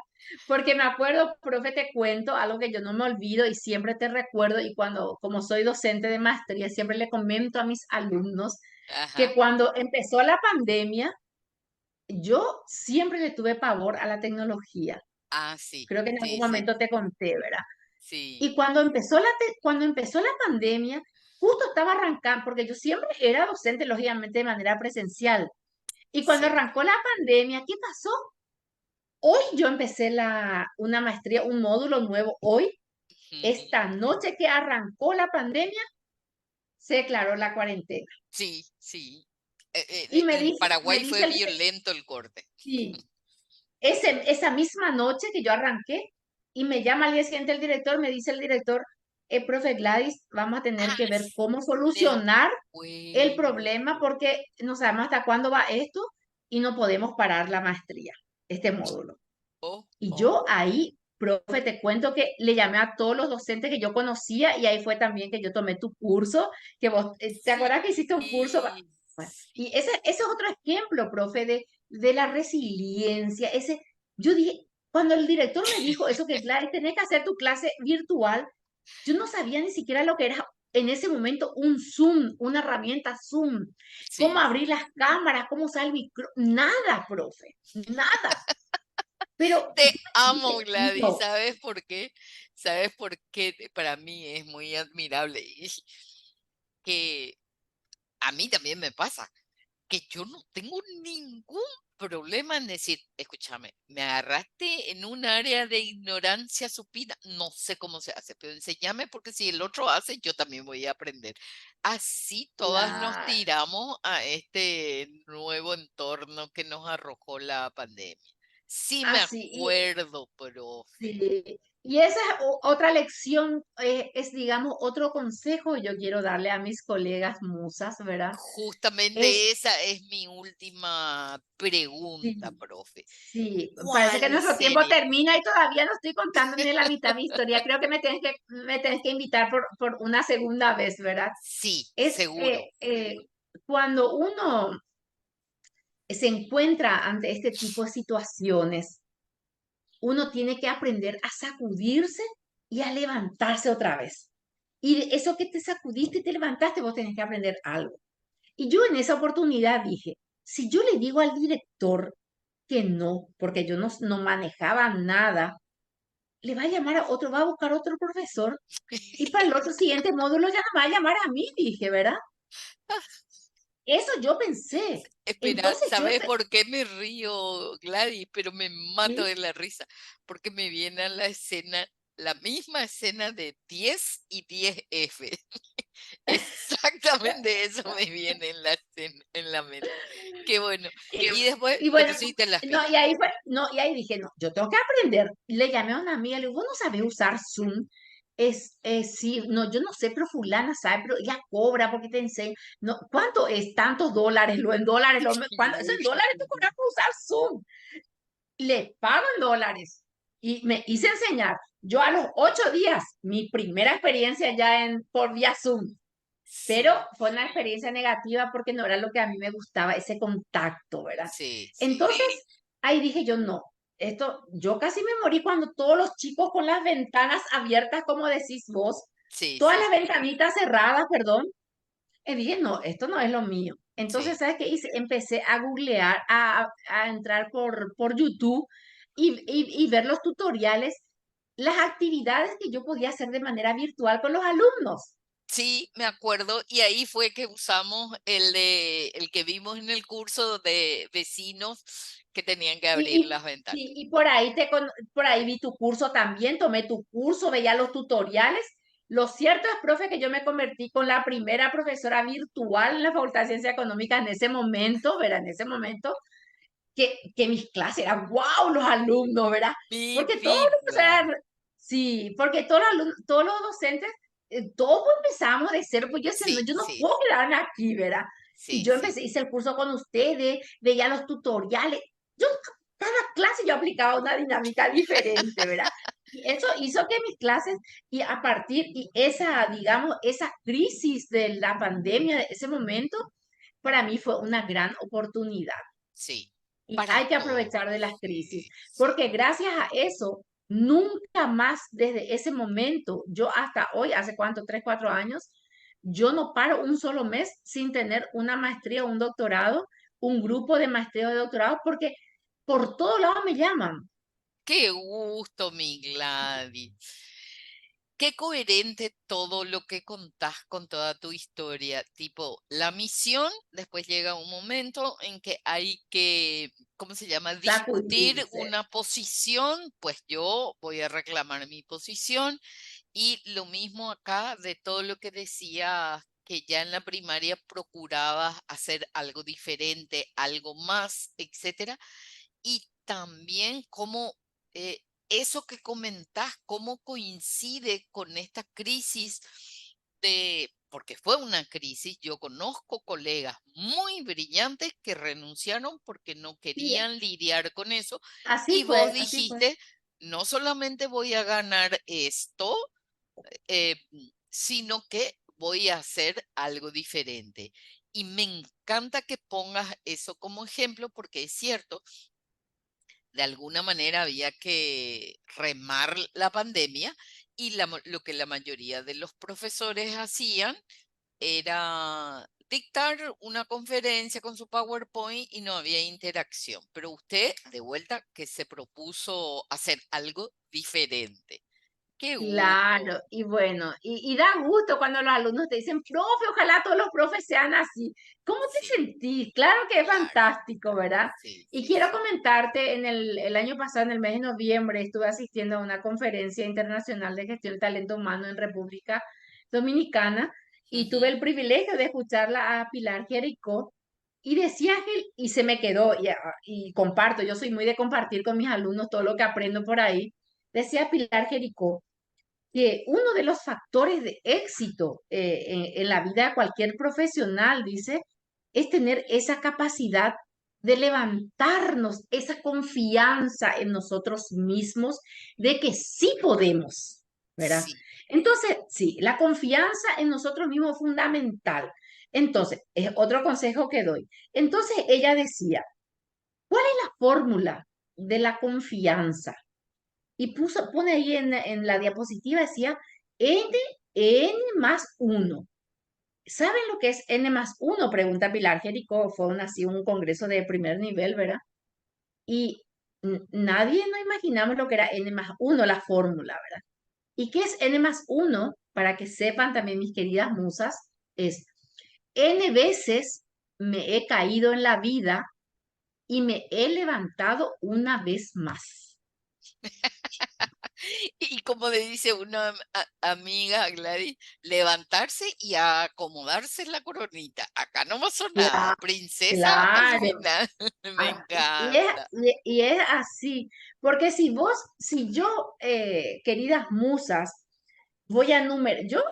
Porque me acuerdo, profe, te cuento algo que yo no me olvido y siempre te recuerdo y cuando, como soy docente de maestría, siempre le comento a mis alumnos que Ajá. cuando empezó la pandemia, yo siempre le tuve pavor a la tecnología. Ah, sí, Creo que en algún sí, sí, momento te conté, ¿verdad? sí, Y cuando empezó la pandemia, justo estaba arrancando, porque yo siempre era docente, lógicamente, de manera presencial. Y cuando sí. arrancó la pandemia, ¿qué pasó? Hoy yo empecé una maestría, un módulo nuevo. Hoy, Ujú. esta noche que arrancó la pandemia, se declaró la cuarentena. Sí, sí. Y En me Paraguay dice fue violento el corte. sí, esa misma noche que yo arranqué, y me llama al día siguiente el director, me dice el director, profe Gladys, vamos a tener Ah, que ver cómo se solucionar el fue. problema porque no sabemos hasta cuándo va esto y no podemos parar la maestría, este módulo. Oh, Y oh. yo ahí, profe, te cuento que le llamé a todos los docentes que yo conocía y ahí fue también que yo tomé tu curso, que vos, ¿te Sí, acuerdas que hiciste un curso? Bueno, y sí, ese es otro ejemplo, profe, de la resiliencia. Yo dije, cuando el director me dijo eso, que Gladys, tenés que hacer tu clase virtual, yo no sabía ni siquiera lo que era en ese momento un Zoom, una herramienta Zoom, cómo sí. abrir las cámaras, cómo usar el micro, nada, profe, nada. Pero Te yo amo, dije, Gladys. no, ¿Sabes por qué? ¿Sabes por qué? Para mí es muy admirable y que a mí también me pasa. Que yo no tengo ningún problema en decir, escúchame, me agarraste en un área de ignorancia supina, no sé cómo se hace, pero enséñame porque si el otro hace, yo también voy a aprender. Así todas nos claro, tiramos a este nuevo entorno que nos arrojó la pandemia. Sí me así. acuerdo, profe. Sí, y esa es otra lección, digamos, otro consejo que yo quiero darle a mis colegas musas, ¿verdad? Justamente Es, esa es mi última pregunta, sí, profe. sí, parece que ¿Cuál nuestro tiempo sería? termina y todavía no estoy contando ni la mitad de mi historia. Creo que me tenés que invitar por una segunda vez, ¿verdad? Sí, Es seguro. cuando uno se encuentra ante este tipo de situaciones, uno tiene que aprender a sacudirse y a levantarse otra vez. Y de eso que te sacudiste y te levantaste, vos tenés que aprender algo. Y yo en esa oportunidad dije, si yo le digo al director que no, porque yo no manejaba nada, le va a llamar a otro, va a buscar otro profesor y para el otro siguiente módulo ya no me va a llamar a mí, dije, ¿verdad? Eso yo pensé. Espera, Entonces yo, ¿sabes por qué me río, Gladys? Pero me mato sí, de la risa, porque me viene a la escena, la misma escena de 10 y 10F. Exactamente eso me viene en la mente. Qué bueno. Y, Y después y te bueno, pusiste las no, pilas. y ahí fue, no, y ahí dije, no, yo tengo que aprender. Le llamé a una amiga, le digo, ¿vos no sabés usar Zoom? Sí, no, yo no sé, pero fulana sabe, pero ella cobra porque te enseña. No, ¿cuánto es? Tantos dólares, lo en dólares, ¿cuánto? Eso en dólares tú cobras por usar Zoom. Le pago en dólares y me hice enseñar. Yo a los 8 días, mi primera experiencia ya por vía Zoom, pero Sí, fue una experiencia negativa porque no era lo que a mí me gustaba, ese contacto, ¿verdad? sí, sí, Entonces, ahí dije yo, no, yo casi me morí cuando todos los chicos con las ventanas abiertas, como decís vos, sí, todas sí, las ventanitas cerradas, perdón, y dije, no, esto no es lo mío. Entonces, sí. ¿sabes qué hice? Empecé a googlear, a entrar por YouTube y ver los tutoriales, las actividades que yo podía hacer de manera virtual con los alumnos. Sí, me acuerdo, y ahí fue que usamos el que vimos en el curso de vecinos que tenían que abrir Y, las ventanas. y por ahí por ahí vi tu curso también, tomé tu curso, veía los tutoriales. Lo cierto es, profe, que yo me convertí con la primera profesora virtual en la Facultad de Ciencia Económica en ese momento, ¿verdad? En ese momento, que mis clases eran wow, los alumnos, ¿verdad? Mi Porque todos los vida. eran, sí, porque todos los alumnos, todos los docentes, todos empezamos de cero, pues yo decía, no, Sí, yo no sí, puedo quedarme aquí, ¿verdad? Y sí, yo sí, empecé, hice el curso con ustedes, veía los tutoriales, yo cada clase yo aplicaba una dinámica diferente, ¿verdad? Y eso hizo que mis clases, y a partir, y esa, digamos, esa crisis de la pandemia, de ese momento, para mí fue una gran oportunidad. sí. Y Para hay que aprovechar de todos. las crisis, Sí, sí. porque gracias a eso, nunca más desde ese momento, yo hasta hoy, hace cuánto, 3, 4 años, yo no paro un solo mes sin tener una maestría o un doctorado, un grupo de maestría o de doctorado, porque por todos lados me llaman. Qué gusto, mi Gladys. Qué coherente todo lo que contás con toda tu historia. Tipo, la misión, después llega un momento en que hay que, ¿cómo se llama? Discutir Sacudirse. una posición, pues yo voy a reclamar mi posición. Y lo mismo acá de todo lo que decía que ya en la primaria procurabas hacer algo diferente, algo más, etcétera. Y también cómo eso que comentás, cómo coincide con esta crisis porque fue una crisis, yo conozco colegas muy brillantes que renunciaron porque no Sí, querían lidiar con eso así y vos fue, así fue. dijiste, no solamente voy a ganar esto, eh, sino que voy a hacer algo diferente. Y me encanta que pongas eso como ejemplo porque es cierto, de alguna manera había que remar la pandemia y lo que la mayoría de los profesores hacían era dictar una conferencia con su PowerPoint y no había interacción. Pero usted, de vuelta, que se propuso hacer algo diferente. Qué Claro, gusto. y bueno, y da gusto cuando los alumnos te dicen, profe, ojalá todos los profes sean así. ¿Cómo te Sí, sentís? Claro que es claro. fantástico, ¿verdad? Sí, Y sí, quiero sí. comentarte, el año pasado, en el mes de noviembre, estuve asistiendo a una conferencia internacional de gestión del talento humano en República Dominicana y tuve Ujú. el privilegio de escucharla a Pilar Jericó y decía que, y se me quedó, y comparto, yo soy muy de compartir con mis alumnos todo lo que aprendo por ahí, decía Pilar Jericó que uno de los factores de éxito en la vida de cualquier profesional, dice, es tener esa capacidad de levantarnos, esa confianza en nosotros mismos de que sí podemos, ¿verdad? Sí. Entonces, sí, la confianza en nosotros mismos es fundamental. Entonces, es otro consejo que doy. Entonces, ella decía, ¿cuál es la fórmula de la confianza? Y pone ahí en la diapositiva, decía N+1. ¿Saben lo que es N+1? Pregunta Pilar Jericó, fue así un congreso de primer nivel, ¿verdad? Y nadie no imaginamos lo que era N+1, la fórmula, ¿verdad? ¿Y qué es N+1? Para que sepan también mis queridas musas, es N veces me he caído en la vida y me he levantado una vez más. Y como le dice una amiga a Gladys, levantarse y a acomodarse la coronita, acá no pasó nada. Claro, Princesa al claro. final. Me encanta. Y es así, porque si yo, queridas musas, voy a número,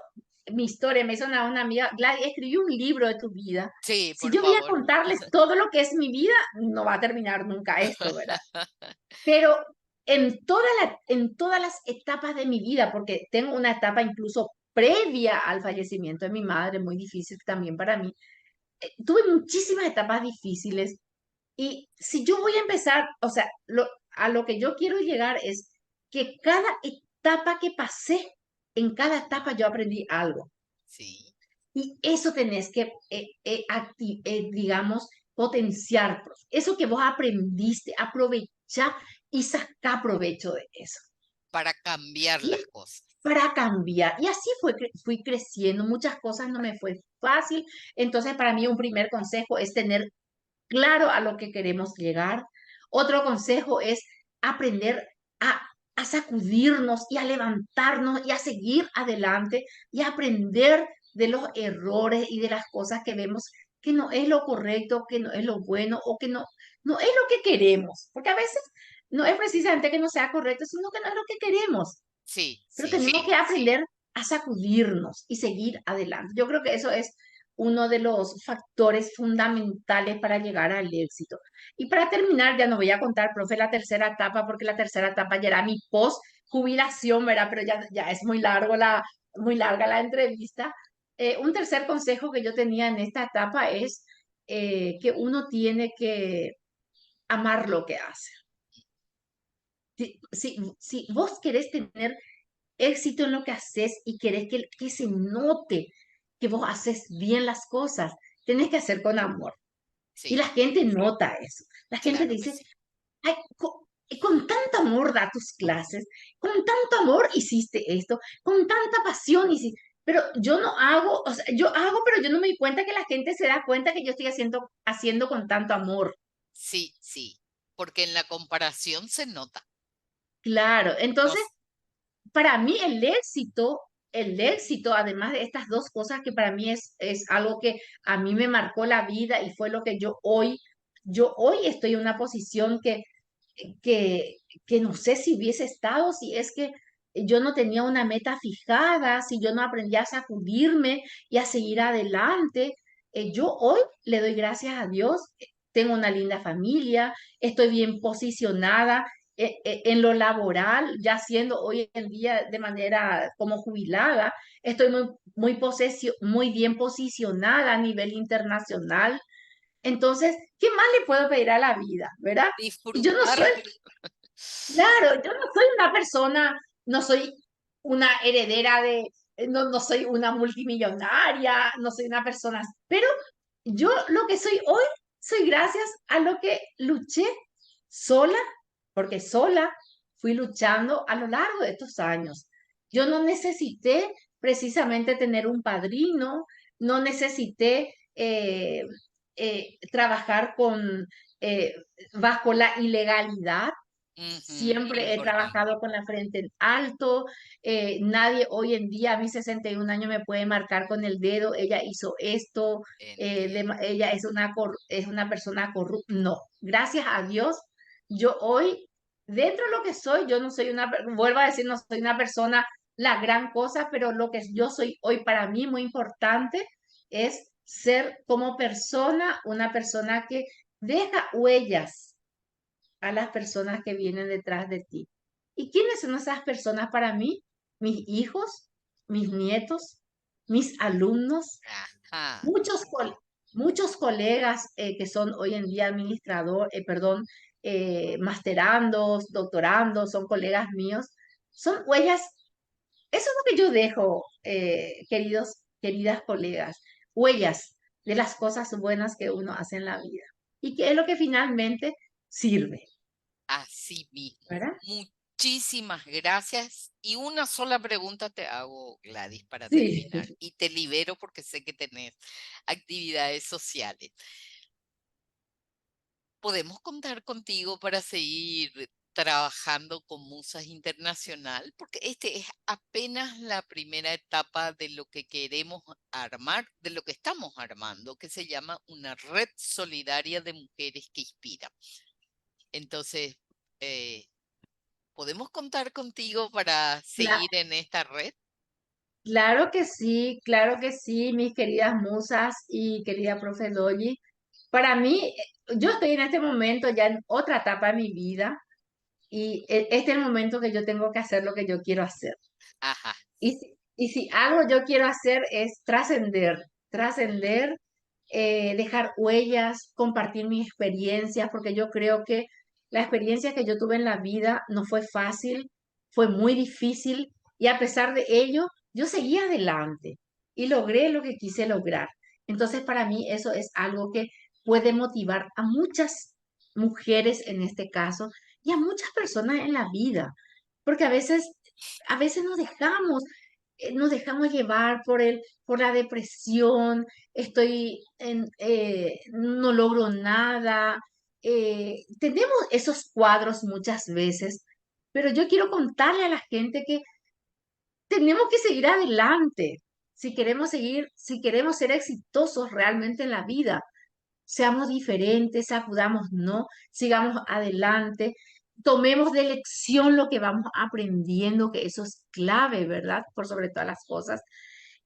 mi historia me hizo una amiga, Gladys, escribí un libro de tu vida. Sí, Si por yo voy a favor. contarles todo lo que es mi vida, no va a terminar nunca esto, ¿verdad? Pero en todas las etapas de mi vida, porque tengo una etapa incluso previa al fallecimiento de mi madre, muy difícil también para mí, tuve muchísimas etapas difíciles y si yo voy a empezar, o sea, a lo que yo quiero llegar es que cada etapa que pasé, en cada etapa yo aprendí algo. Sí, Y eso tenés que, digamos, potenciar. Eso que vos aprendiste, aprovechar y sacar provecho de eso. para cambiar las Y cosas. para cambiar. Y así fui creciendo. Muchas cosas no me fue fácil. Entonces, para mí, un primer consejo es tener claro a lo que queremos llegar. Otro consejo es aprender a, a sacudirnos y a levantarnos y a seguir adelante y a aprender de los errores y de las cosas que vemos que no es lo correcto, que no es lo bueno o que no es lo que queremos. Porque a veces no es precisamente que no sea correcto, sino que no es lo que queremos. Sí, Pero sí, tenemos que aprender a sacudirnos y seguir adelante. Yo creo que eso es uno de los factores fundamentales para llegar al éxito. Y para terminar, ya no voy a contar, profe, la tercera etapa, porque la tercera etapa ya era mi post jubilación, ¿verdad? Pero ya es muy larga la entrevista. Un tercer consejo que yo tenía en esta etapa es que uno tiene que amar lo que hace. Si vos querés tener éxito en lo que haces y querés que se note que vos haces bien las cosas, tenés que hacer con amor. Y sí, la gente nota eso. La gente claro que dice, sí. ay, con tanto amor da tus clases, con tanto amor hiciste esto, con tanta pasión hiciste. Pero yo no hago, o sea, yo hago, pero yo no me di cuenta que la gente se da cuenta que yo estoy haciendo con tanto amor. Sí, sí, porque en la comparación se nota. Claro, entonces Nos, para mí el éxito, además de estas dos cosas que para mí es algo que a mí me marcó la vida y fue lo que yo hoy estoy en una posición que, que no sé si hubiese estado, si es que yo no tenía una meta fijada, si yo no aprendía a sacudirme y a seguir adelante. Yo hoy le doy gracias a Dios, tengo una linda familia, estoy bien posicionada en lo laboral, ya siendo hoy en día de manera como jubilada, estoy muy bien posicionada a nivel internacional. Entonces, ¿qué más le puedo pedir a la vida, verdad? Y yo no disfrutar. soy, claro, yo no soy una persona, no soy una heredera no soy una multimillonaria, no soy una persona, pero yo lo que soy hoy, soy gracias a lo que luché sola, porque sola fui luchando a lo largo de estos años. Yo no necesité precisamente tener un padrino, no necesité trabajar eh, bajo la ilegalidad. Ujú, Siempre he importante. trabajado con la frente en alto. Nadie hoy en día, a mis 61 años, me puede marcar con el dedo. Ella hizo esto. Entiendo. Ella es una persona corrupta. No, gracias a Dios, yo hoy, dentro de lo que soy, yo no soy vuelvo a decir, no soy una persona la gran cosa, pero lo que yo soy hoy para mí muy importante es ser como persona, una persona que deja huellas a las personas que vienen detrás de ti. ¿Y quiénes son esas personas para mí? Mis hijos, mis nietos, mis alumnos, Ajá, muchos, muchos colegas que son hoy en día masterandos, doctorandos, son colegas míos. Son huellas, eso es lo que yo dejo, queridas colegas, huellas de las cosas buenas que uno hace en la vida y que es lo que finalmente sirve, así mismo. ¿verdad? Muchísimas gracias. Y una sola pregunta te hago, Gladys, para Sí. terminar. Y te libero porque sé que tenés actividades sociales. ¿Podemos contar contigo para seguir trabajando con Musas Internacional, porque este es apenas la primera etapa de lo que queremos armar, de lo que estamos armando, que se llama una red solidaria de mujeres que inspiran. Entonces, eh, ¿podemos contar contigo para Cla- seguir en esta red? claro que sí, mis queridas musas y querida profe Dolly. Para mí, yo estoy en este momento ya en otra etapa de mi vida y este es el momento que yo tengo que hacer lo que yo quiero hacer. Ajá, Y si algo yo quiero hacer es trascender, dejar huellas, compartir mis experiencias, porque yo creo que la experiencia que yo tuve en la vida no fue fácil, fue muy difícil y a pesar de ello, yo seguí adelante y logré lo que quise lograr. Entonces, para mí eso es algo que puede motivar a muchas mujeres en este caso y a muchas personas en la vida, porque a veces nos dejamos llevar por la depresión, no logro nada. Tenemos esos cuadros muchas veces, pero yo quiero contarle a la gente que tenemos que seguir adelante. Si queremos ser exitosos realmente en la vida, seamos diferentes, sacudamos, no, sigamos adelante, tomemos de lección lo que vamos aprendiendo, que eso es clave, ¿verdad? Por sobre todas las cosas.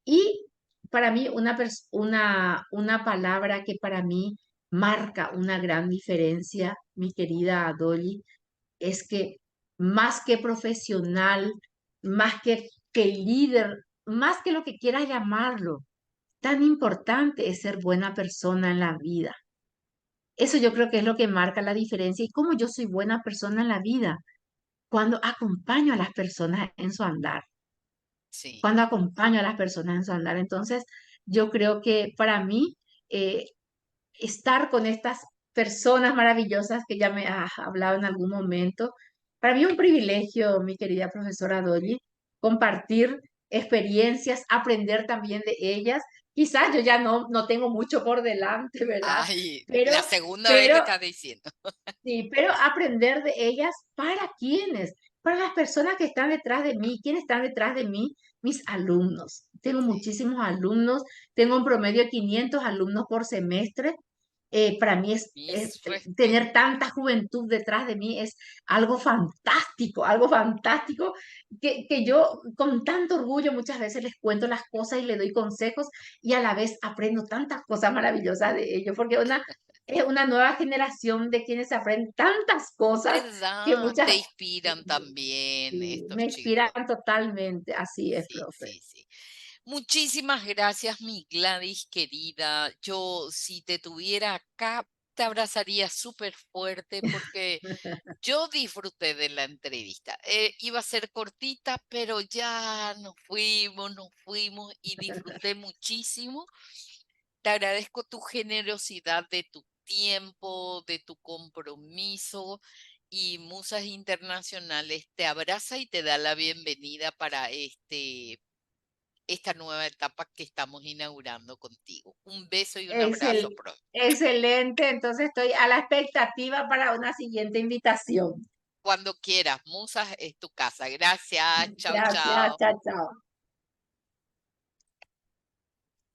Y para mí, una palabra que para mí marca una gran diferencia, mi querida Dolly, es que más que profesional, que líder, más que lo que quieras llamarlo, tan importante es ser buena persona en la vida. Eso yo creo que es lo que marca la diferencia y cómo yo soy buena persona en la vida, cuando acompaño a las personas en su andar, sí. cuando acompaño a las personas en su andar. Entonces, yo creo que para mí, eh, estar con estas personas maravillosas que ya me has hablado en algún momento, para mí es un privilegio, mi querida profesora Dolly, compartir experiencias, aprender también de ellas. Quizás yo ya no tengo mucho por delante, ¿verdad? Ay, Pero, la segunda vez que pero estás diciendo. Sí, pero aprender de ellas, ¿para quiénes? Para las personas que están detrás de mí. ¿Quiénes están detrás de mí? Mis alumnos. Tengo Sí, muchísimos alumnos, tengo un promedio de 500 alumnos por semestre. Para mí mis respetos. tener tanta juventud detrás de mí es algo fantástico, que yo con tanto orgullo muchas veces les cuento las cosas y les doy consejos y a la vez aprendo tantas cosas maravillosas de ellos, porque es una nueva generación de quienes aprenden tantas cosas que ¿Verdad? muchas Te inspiran también estos me inspiran chicos. totalmente. Así es, Sí, profe. sí, sí. Muchísimas gracias, mi Gladys querida. Yo, si te tuviera acá, te abrazaría súper fuerte porque yo disfruté de la entrevista. Iba a ser cortita, pero ya nos fuimos y disfruté muchísimo. Te agradezco tu generosidad de tu tiempo, de tu compromiso y Musas Internacionales te abraza y te da la bienvenida para esta nueva etapa que estamos inaugurando contigo. Un beso y un abrazo, Excel- profe. Excelente, entonces estoy a la expectativa para una siguiente invitación. Cuando quieras, Musas es tu casa. Gracias. Chao, Gracias, chao. chao, chao.